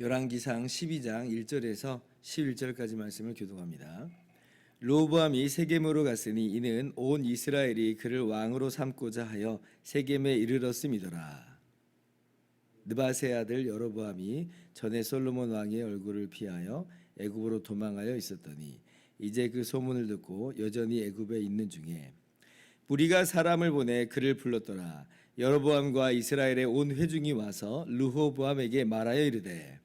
열왕기상 12장 1절에서 11절까지 말씀을 교독합니다. 르호보암이 세겜으로 갔으니 이는 온 이스라엘이 그를 왕으로 삼고자 하여 세겜에 이르렀음이더라. 느바세 아들 여로보암이 전에 솔로몬 왕의 얼굴을 피하여 애굽으로 도망하여 있었더니 이제 그 소문을 듣고 여전히 애굽에 있는 중에 무리가 사람을 보내 그를 불렀더라. 여로보암과 이스라엘의 온 회중이 와서 르호보암에게 말하여 이르되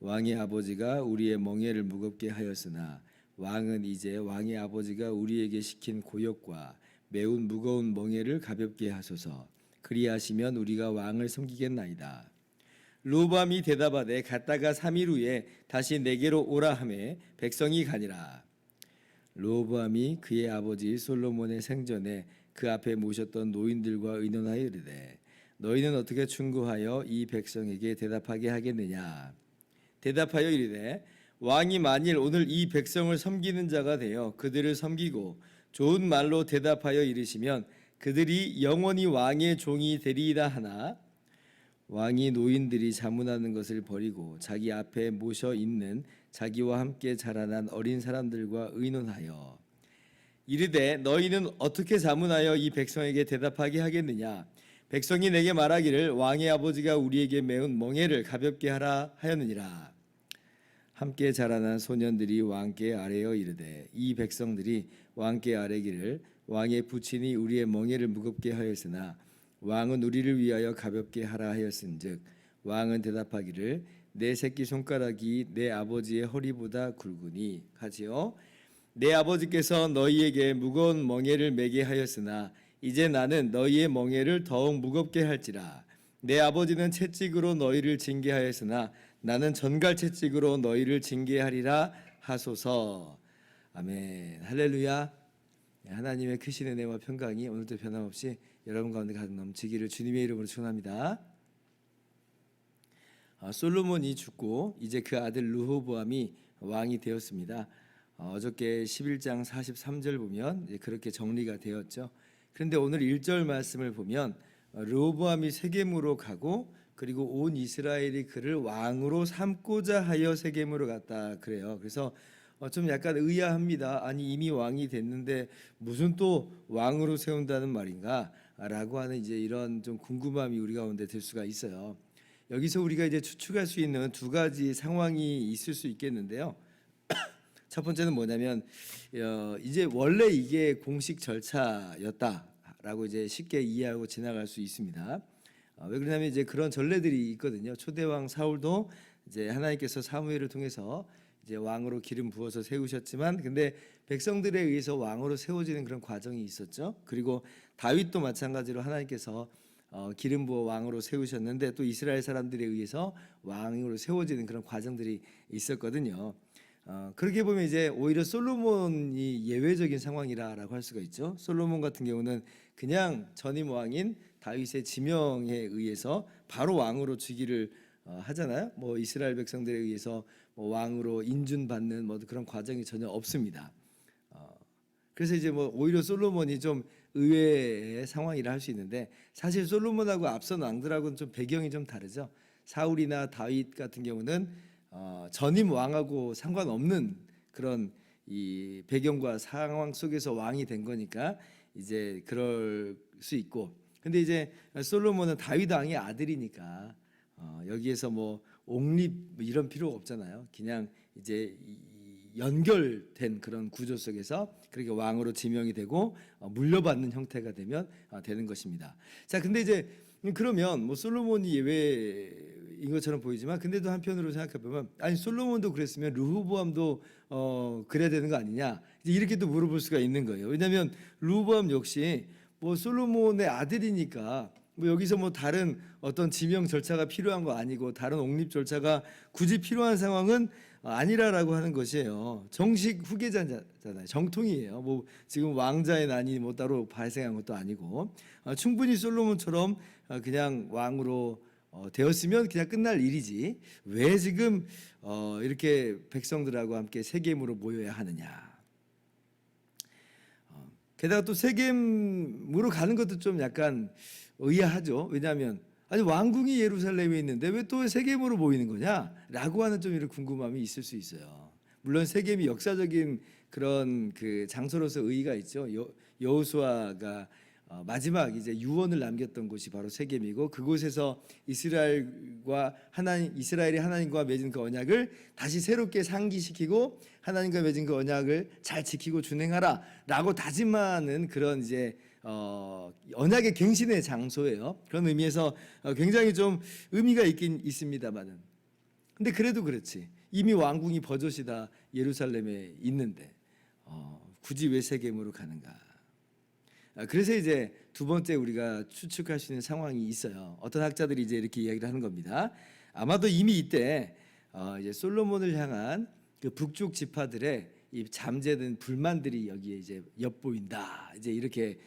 왕의 아버지가 우리의 멍에를 무겁게 하였으나 왕은 이제 왕의 아버지가 우리에게 시킨 고역과 매운 무거운 멍에를 가볍게 하소서. 그리하시면 우리가 왕을 섬기겠나이다. 르호보암이 대답하되 갔다가 3일 후에 다시 내게로 오라 하매 백성이 가니라. 르호보암이 그의 아버지 솔로몬의 생전에 그 앞에 모셨던 노인들과 의논하여 이르되 너희는 어떻게 충고하여 이 백성에게 대답하게 하겠느냐. 대답하여 이르되 왕이 만일 오늘 이 백성을 섬기는 자가 되어 그들을 섬기고 좋은 말로 대답하여 이르시면 그들이 영원히 왕의 종이 되리이다 하나 왕이 노인들이 자문하는 것을 버리고 자기 앞에 모셔 있는 자기와 함께 자라난 어린 사람들과 의논하여 이르되 너희는 어떻게 자문하여 이 백성에게 대답하게 하겠느냐. 백성이 내게 말하기를 왕의 아버지가 우리에게 메운 멍에를 가볍게 하라 하였느니라. 함께 자라난 소년들이 왕께 아뢰어 이르되 이 백성들이 왕께 아뢰기를 왕의 부친이 우리의 멍에를 무겁게 하였으나 왕은 우리를 위하여 가볍게 하라 하였은즉 왕은 대답하기를 내 새끼 손가락이 내 아버지의 허리보다 굵으니 하지요. 내 아버지께서 너희에게 무거운 멍에를 매게 하였으나 이제 나는 너희의 멍에를 더욱 무겁게 할지라. 내 아버지는 채찍으로 너희를 징계하였으나 나는 전갈 채찍으로 너희를 징계하리라 하소서. 아멘. 할렐루야. 하나님의 크신 은혜와 평강이 오늘도 변함없이 여러분 가운데 가득 넘치기를 주님의 이름으로 축원합니다. 솔로몬이 죽고 이제 그 아들 르호보암이 왕이 되었습니다. 어저께 11장 43절 보면 그렇게 정리가 되었죠. 그런데 오늘 1절 말씀을 보면 르호보암이 세겜으로 가고 그리고 온 이스라엘이 그를 왕으로 삼고자 하여 세겜으로 갔다 그래요. 그래서 좀 약간 의아합니다. 아니 이미 왕이 됐는데 무슨 또 왕으로 세운다는 말인가? 라고 하는 이제 이런 좀 궁금함이 우리 가운데 들 수가 있어요. 여기서 우리가 이제 추측할 수 있는 두 가지 상황이 있을 수 있겠는데요. 첫 번째는 뭐냐면 이제 원래 이게 공식 절차였다라고 이제 쉽게 이해하고 지나갈 수 있습니다. 왜 그러냐면 이제 그런 전례들이 있거든요. 초대왕 사울도 이제 하나님께서 사무엘을 통해서 이제 왕으로 기름 부어서 세우셨지만 근데 백성들에 의해서 왕으로 세워지는 그런 과정이 있었죠. 그리고 다윗도 마찬가지로 하나님께서 기름 부어 왕으로 세우셨는데 또 이스라엘 사람들에 의해서 왕으로 세워지는 그런 과정들이 있었거든요. 그렇게 보면 이제 오히려 솔로몬이 예외적인 상황이라고 할 수가 있죠. 솔로몬 같은 경우는 그냥 전임 왕인 다윗의 지명에 의해서 바로 왕으로 즉위를 하잖아요. 뭐 이스라엘 백성들에 의해서 뭐 왕으로 인준받는 뭐 그런 과정이 전혀 없습니다. 그래서 이제 뭐 오히려 솔로몬이 좀 의외의 상황이라 할 수 있는데 사실 솔로몬하고 앞선 왕들하고는 좀 배경이 좀 다르죠. 사울이나 다윗 같은 경우는 전임 왕하고 상관없는 그런 이 배경과 상황 속에서 왕이 된 거니까 이제 그럴 수 있고 근데 이제 솔로몬은 다윗 왕의 아들이니까 여기에서 뭐 옹립 이런 필요가 없잖아요. 그냥 이제 연결된 그런 구조 속에서 그렇게 왕으로 지명이 되고 물려받는 형태가 되면 되는 것입니다. 자, 근데 이제 그러면 뭐 솔로몬이 예외인 것처럼 보이지만 근데도 한편으로 생각해 보면 아니 솔로몬도 그랬으면 르호보암도 그래야 되는 거 아니냐 이제 이렇게 또 물어볼 수가 있는 거예요. 왜냐하면 르호보암 역시 뭐 솔로몬의 아들이니까 뭐 여기서 뭐 다른 어떤 지명 절차가 필요한 거 아니고 다른 옹립 절차가 굳이 필요한 상황은 아니라라고 하는 것이에요. 정식 후계자잖아요. 정통이에요. 뭐 지금 왕자의 난이 뭐 따로 발생한 것도 아니고 충분히 솔로몬처럼 그냥 왕으로 되었으면 그냥 끝날 일이지 왜 지금 이렇게 백성들하고 함께 세겜으로 모여야 하느냐. 게다가 또 세겜으로 가는 것도 좀 약간 의아하죠. 왜냐하면 아니 왕궁이 예루살렘에 있는데 왜 또 세겜으로 모이는 거냐라고 하는 좀 이런 궁금함이 있을 수 있어요. 물론 세겜이 역사적인 그런 그 장소로서 의의가 있죠. 여호수아가 마지막 이제 유언을 남겼던 곳이 바로 세겜이고 그곳에서 이스라엘이 하나님과 맺은 그 언약을 다시 새롭게 상기시키고 하나님과 맺은 그 언약을 잘 지키고 준행하라라고 다짐하는 그런 이제 언약의 갱신의 장소예요. 그런 의미에서 굉장히 좀 의미가 있긴 있습니다만은 근데 그래도 그렇지 이미 왕궁이 버젓이 다 예루살렘에 있는데 굳이 왜 세겜으로 가는가? 그래서 이제 두 번째 우리가 추측할 수 있는 상황이 있어요. 어떤 학자들이 이제 이렇게 이야기를 하는 겁니다. 아마도 이미 이때 이제 솔로몬을 향한 그 북쪽 지파들의 이 잠재된 불만들이 여기에 이제 엿보인다. 이제 이렇게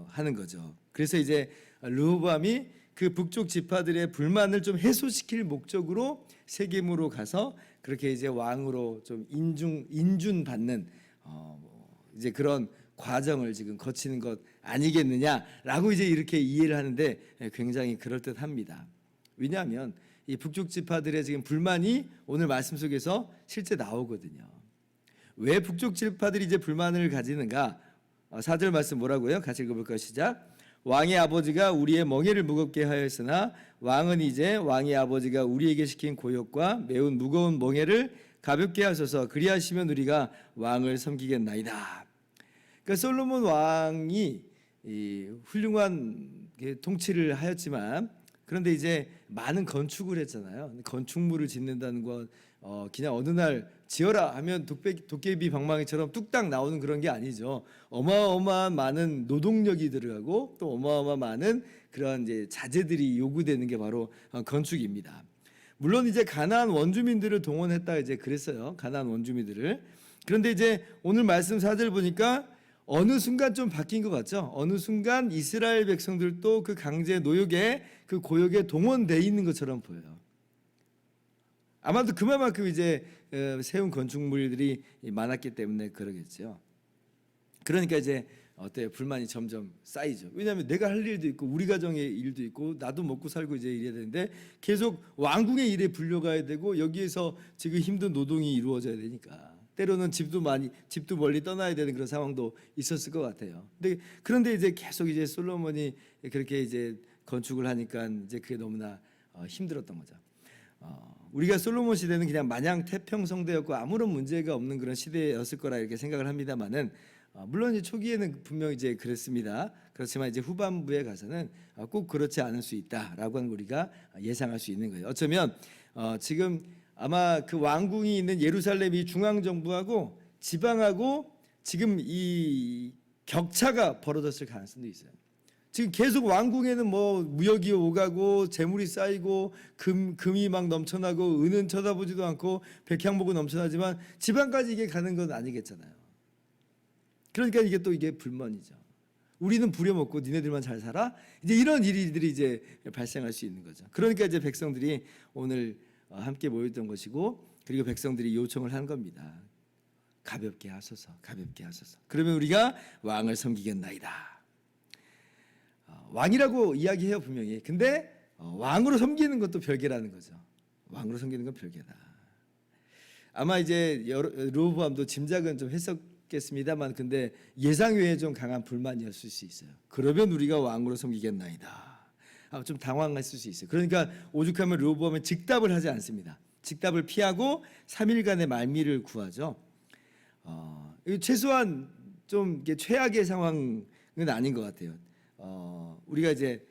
하는 거죠. 그래서 이제 르호보암이 그 북쪽 지파들의 불만을 좀 해소시킬 목적으로 세겜으로 가서 그렇게 이제 왕으로 좀 인준 받는 이제 그런 과정을 지금 거치는 것 아니겠느냐라고 이제 이렇게 이해를 하는데 굉장히 그럴듯합니다. 왜냐하면 이 북쪽 지파들의 지금 불만이 오늘 말씀 속에서 실제 나오거든요. 왜 북쪽 지파들이 이제 불만을 가지는가? 4절 말씀 뭐라고요? 같이 읽어볼까요? 시작. 왕의 아버지가 우리의 멍에를 무겁게 하였으나 왕은 이제 왕의 아버지가 우리에게 시킨 고역과 매우 무거운 멍에를 가볍게 하소서. 그리하시면 우리가 왕을 섬기겠나이다. 그러니까 솔로몬 왕이 훌륭한 통치를 하였지만 그런데 이제 많은 건축을 했잖아요. 건축물을 짓는다는 건 그냥 어느 날 지어라 하면 도깨비 방망이처럼 뚝딱 나오는 그런 게 아니죠. 어마어마한 많은 노동력이 들어가고 또 어마어마한 많은 그런 이제 자재들이 요구되는 게 바로 건축입니다. 물론 이제 가나안 원주민들을 동원했다 이제 그랬어요. 가나안 원주민들을. 그런데 이제 오늘 말씀 4절 보니까 어느 순간 좀 바뀐 것 같죠. 어느 순간 이스라엘 백성들도 그 강제 노역에 그 고역에 동원돼 있는 것처럼 보여요. 아마도 그만큼 이제 세운 건축물들이 많았기 때문에 그러겠죠. 그러니까 이제 어때요? 불만이 점점 쌓이죠. 왜냐하면 내가 할 일도 있고 우리 가정의 일도 있고 나도 먹고 살고 이제 이래야 되는데 계속 왕궁의 일에 불려가야 되고 여기에서 지금 힘든 노동이 이루어져야 되니까. 때로는 집도 멀리 떠나야 되는 그런 상황도 있었을 것 같아요. 그런데 이제 계속 이제 솔로몬이 그렇게 이제 건축을 하니까 이제 그게 너무나 힘들었던 거죠. 우리가 솔로몬 시대는 그냥 마냥 태평성대였고 아무런 문제가 없는 그런 시대였을 거라 이렇게 생각을 합니다만은 물론 이제 초기에는 분명 이제 그랬습니다. 그렇지만 이제 후반부에 가서는 꼭 그렇지 않을 수 있다라고 하는 우리가 예상할 수 있는 거예요. 어쩌면 지금 아마 그 왕궁이 있는 예루살렘이 중앙 정부하고 지방하고 지금 이 격차가 벌어졌을 가능성도 있어요. 지금 계속 왕궁에는 뭐 무역이 오가고 재물이 쌓이고 금이 막 넘쳐나고 은은 쳐다보지도 않고 백향목은 넘쳐나지만 지방까지 이게 가는 건 아니겠잖아요. 그러니까 이게 또 이게 불만이죠. 우리는 부려먹고 니네들만 잘 살아? 이제 이런 일들이 이제 발생할 수 있는 거죠. 그러니까 이제 백성들이 오늘 함께 모였던 것이고 그리고 백성들이 요청을 한 겁니다. 가볍게 하소서, 가볍게 하소서. 그러면 우리가 왕을 섬기겠나이다. 왕이라고 이야기해요 분명히. 근데 왕으로 섬기는 것도 별개라는 거죠. 왕으로 섬기는 건 별개다. 아마 이제 르호보암도 짐작은 좀 했었겠습니다만 근데 예상 외에 좀 강한 불만이었을 수 있어요. 그러면 우리가 왕으로 섬기겠나이다. 좀 당황했을 수 있어요. 그러니까 오죽하면 르호보암은 즉답을 하지 않습니다. 즉답을 피하고 3일간의 말미를 구하죠. 최소한 좀 최악의 상황은 아닌 것 같아요. 우리가 이제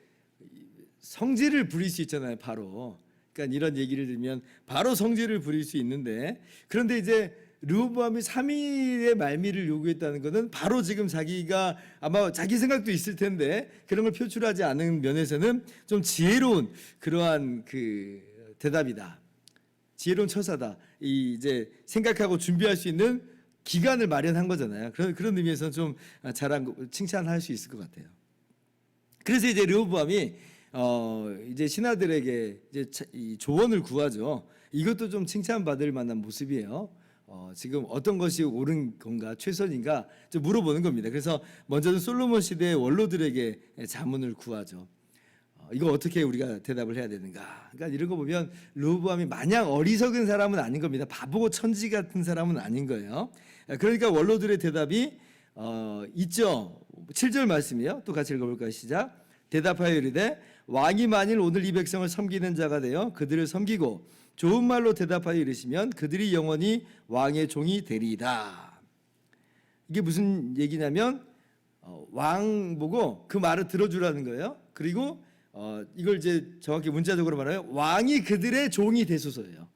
성질을 부릴 수 있잖아요. 바로. 그러니까 이런 얘기를 들으면 바로 성질을 부릴 수 있는데 그런데 이제 르호보암이 3일의 말미를 요구했다는 것은 바로 지금 자기가 아마 자기 생각도 있을 텐데 그런 걸 표출하지 않은 면에서는 좀 지혜로운 그러한 그 대답이다. 지혜로운 처사다. 이 이제 생각하고 준비할 수 있는 기간을 마련한 거잖아요. 그런 의미에서 좀 칭찬할 수 있을 것 같아요. 그래서 이제 르호보암이 이제 신하들에게 이제 이 조언을 구하죠. 이것도 좀 칭찬받을 만한 모습이에요. 지금 어떤 것이 옳은 건가, 최선인가 좀 물어보는 겁니다. 그래서 먼저는 솔로몬 시대의 원로들에게 자문을 구하죠. 이거 어떻게 우리가 대답을 해야 되는가? 그러니까 이런 거 보면 르호보암이 마냥 어리석은 사람은 아닌 겁니다. 바보 천지 같은 사람은 아닌 거예요. 그러니까 원로들의 대답이 있죠. 7절 말씀이요. 또 같이 읽어볼까요? 시작. 대답하여 이르되 왕이 만일 오늘 이 백성을 섬기는 자가 되어 그들을 섬기고 좋은 말로 대답하여 이르시면 그들이 영원히 왕의 종이 되리이다. 이게 무슨 얘기냐면 왕 보고 그 말을 들어주라는 거예요. 그리고 이걸 이제 정확히 문자적으로 말하면 왕이 그들의 종이 되소서예요.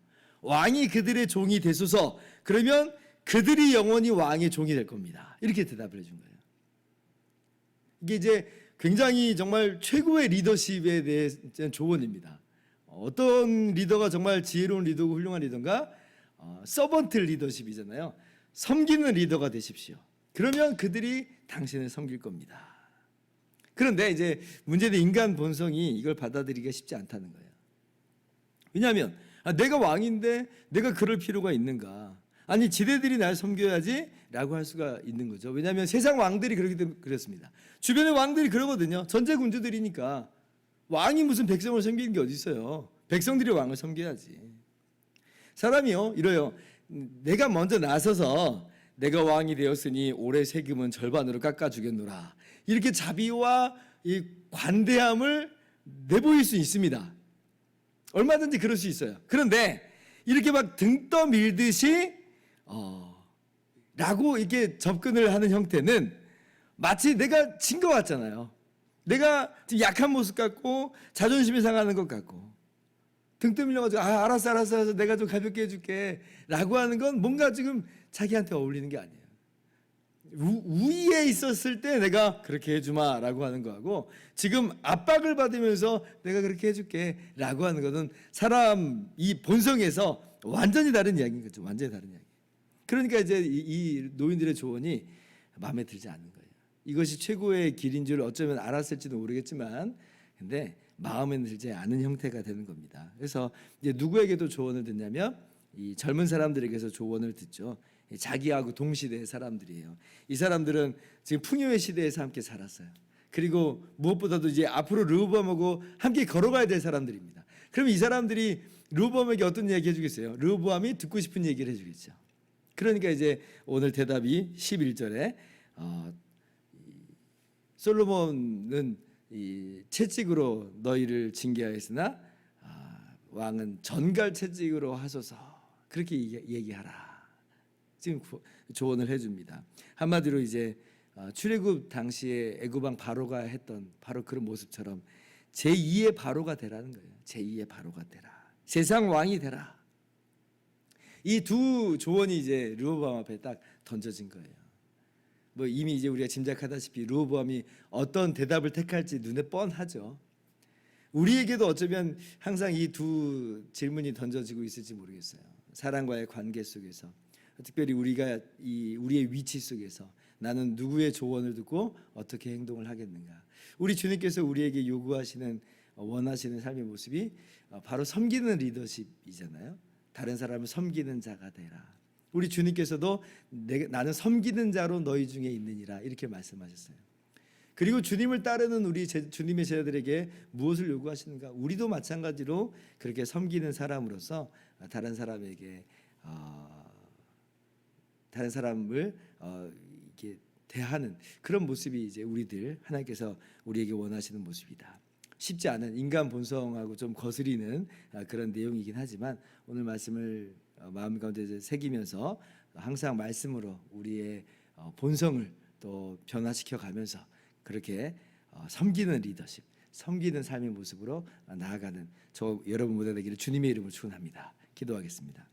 왕이 그들의 종이 되소서. 그러면 그들이 영원히 왕의 종이 될 겁니다. 이렇게 대답을 해준 거예요. 이게 이제 굉장히 정말 최고의 리더십에 대한 조언입니다. 어떤 리더가 정말 지혜로운 리더고 훌륭한 리더인가? 서번트 리더십이잖아요. 섬기는 리더가 되십시오. 그러면 그들이 당신을 섬길 겁니다. 그런데 이제 문제는 인간 본성이 이걸 받아들이기가 쉽지 않다는 거예요. 왜냐하면 내가 왕인데 내가 그럴 필요가 있는가? 아니 지네들이 날 섬겨야지 라고 할 수가 있는 거죠. 왜냐하면 세상 왕들이 그렇기 때문에 그렇습니다. 주변의 왕들이 그러거든요. 전제군주들이니까 왕이 무슨 백성을 섬기는 게 어디 있어요. 백성들이 왕을 섬겨야지. 사람이요 이래요. 내가 먼저 나서서 내가 왕이 되었으니 올해 세금은 절반으로 깎아주겠노라. 이렇게 자비와 이 관대함을 내보일 수 있습니다. 얼마든지 그럴 수 있어요. 그런데 이렇게 막 등 떠밀듯이 라고 이렇게 접근을 하는 형태는 마치 내가 진 것 같잖아요. 내가 지금 약한 모습 같고 자존심이 상하는 것 같고 등 떠밀려가지고 알았어 내가 좀 가볍게 해줄게 라고 하는 건 뭔가 지금 자기한테 어울리는 게 아니에요. 우위에 있었을 때 내가 그렇게 해주마 라고 하는 거하고 지금 압박을 받으면서 내가 그렇게 해줄게 라고 하는 것은 사람 이 본성에서 완전히 다른 이야기인 거죠. 완전히 다른 이야기. 그러니까 이제 이 노인들의 조언이 마음에 들지 않는 거예요. 이것이 최고의 길인 줄 어쩌면 알았을지도 모르겠지만 근데 마음에 들지 않은 형태가 되는 겁니다. 그래서 이제 누구에게도 조언을 듣냐면 이 젊은 사람들에게서 조언을 듣죠. 자기하고 동시대의 사람들이에요. 이 사람들은 지금 풍요의 시대에서 함께 살았어요. 그리고 무엇보다도 이제 앞으로 르호보암하고 함께 걸어가야 될 사람들입니다. 그러면 이 사람들이 르호보암에게 어떤 얘기 해주겠어요? 르호보암이 듣고 싶은 얘기를 해주겠죠. 그러니까 이제 오늘 대답이 11절에 솔로몬은 이 채찍으로 너희를 징계하였으나 왕은 전갈 채찍으로 하소서 그렇게 얘기하라. 지금 조언을 해줍니다. 한마디로 이제 출애굽 당시에 애굽왕 바로가 했던 바로 그런 모습처럼 제2의 바로가 되라는 거예요. 제2의 바로가 되라. 세상 왕이 되라. 이 두 조언이 이제 르호보암 앞에 딱 던져진 거예요. 뭐 이미 이제 우리가 짐작하다시피 르호보암이 어떤 대답을 택할지 눈에 뻔하죠. 우리에게도 어쩌면 항상 이 두 질문이 던져지고 있을지 모르겠어요. 사람과의 관계 속에서 특별히 우리가 우리의 위치 속에서 나는 누구의 조언을 듣고 어떻게 행동을 하겠는가. 우리 주님께서 우리에게 요구하시는 원하시는 삶의 모습이 바로 섬기는 리더십이잖아요. 다른 사람을 섬기는 자가 되라. 우리 주님께서도 나는 섬기는 자로 너희 중에 있느니라 이렇게 말씀하셨어요. 그리고 주님을 따르는 우리 주님의 제자들에게 무엇을 요구하시는가? 우리도 마찬가지로 그렇게 섬기는 사람으로서 다른 사람에게 다른 사람을 이렇게 대하는 그런 모습이 이제 우리들 하나님께서 우리에게 원하시는 모습이다. 쉽지 않은 인간 본성하고 좀 거스리는 그런 내용이긴 하지만 오늘 말씀을 마음 가운데 새기면서 항상 말씀으로 우리의 본성을 또 변화시켜 가면서 그렇게 섬기는 리더십, 섬기는 삶의 모습으로 나아가는 저 여러분 모두 되기를 주님의 이름으로 축원합니다. 기도하겠습니다.